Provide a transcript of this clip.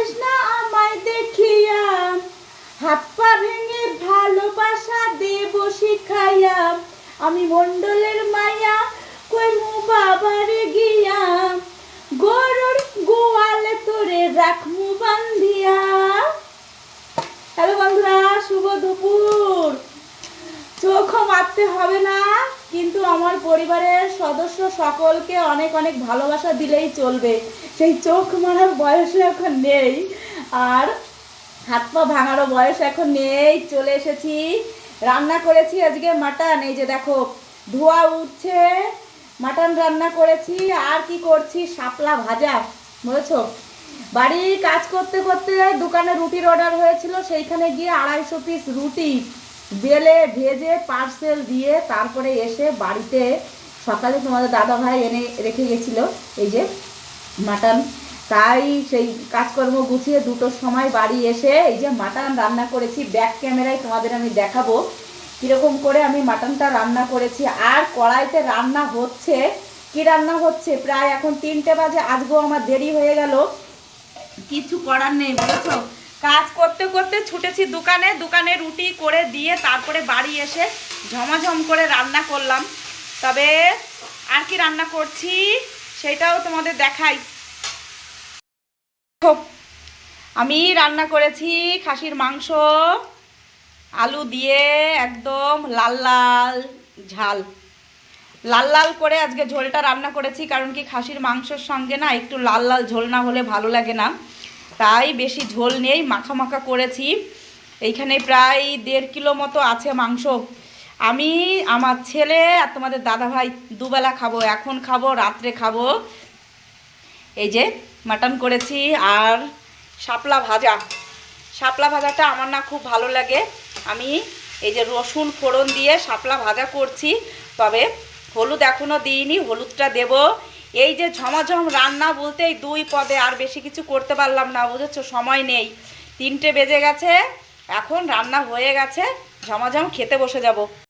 পারিস না আমায় দেখিয়া, হাত পা ভেঙে ভালোবাসা দেব শিখাইয়া, আমি মন্ডলের মাইয়া কই মু বাবারে গিয়া, গরুর গোয়ালে তোরে রাখমু বান্ধিয়া। হ্যালো বন্ধুরা, শুভ দুপুর। চোখও মারতে হবে না, কিন্তু আমার পরিবারের সদস্য সকলকে অনেক অনেক ভালোবাসা দিলেই চলবে। সেই চোখ মারার বয়স এখন নেই, আর হাত পা ভাঙারও বয়স এখন নেই। চলে এসেছি, রান্না করেছি আজকে মাটন। এই যে দেখো ধোয়া উঠছে, মাটন রান্না করেছি। আর কি করছি, শাপলা ভাজা, বুঝেছো? বাড়ির কাজ করতে করতে দোকানে রুটির অর্ডার হয়েছিল, সেইখানে গিয়ে 250 পিস রুটি বেলে ভেজে পার্সেল দিয়ে তারপরে এসে বাড়িতে সকালে তোমাদের দাদা ভাই এনে রেখে গেছিল এই যে মাটন। তাই সেই কাজকর্ম গুছিয়ে 2টোর সময় বাড়ি এসে এই যে মাটন রান্না করেছি। ব্যাক ক্যামেরায় তোমাদের আমি দেখাবো কীরকম করে আমি মাটনটা রান্না করেছি। আর কড়াইতে রান্না হচ্ছে, কি রান্না হচ্ছে, প্রায় এখন 3টে বাজে। আজকেও আমার দেরি হয়ে গেল, কিছু করার নেই, বুঝেছো? কাজ করতে করতে ছুটেছি দোকানে, দোকানে রুটি করে দিয়ে তারপরে বাড়ি এসে ঝমাঝম করে রান্না করলাম। তবে আর কি রান্না করছি সেটাও তোমাদের দেখাই। আমি রান্না করেছি খাসির মাংস, আলু দিয়ে একদম লাল লাল ঝাল, লাল লাল করে আজকে ঝোলটা রান্না করেছি। কারণ কি খাসির মাংসের সঙ্গে না একটু লাল লাল ঝোল না হলে ভালো লাগে না, তাই বেশি ঝোল নেই, মাখা মাখা করেছি। এইখানে প্রায় 1.5 কিলো মতো আছে মাংস। আমি, আমার ছেলে আর তোমাদের দাদাভাই দুবেলা খাবো, এখন খাবো, রাত্রে খাবো। এই যে মাটন করেছি আর শাপলা ভাজা। শাপলা ভাজাটা আমার না খুব ভালো লাগে। আমি এই যে রসুন ফোড়ন দিয়ে শাপলা ভাজা করছি, তবে হলুদ এখনও দিইনি, হলুদটা দেব। এই যে ঝমাঝম রান্না বলতে এই 2 পদে, আর বেশি কিছু করতে পারলাম না, বুঝেছো? সময় নেই, 3টে বেজে গেছে, এখন রান্না হয়ে গেছে, ঝমাঝম খেতে বসে যাব।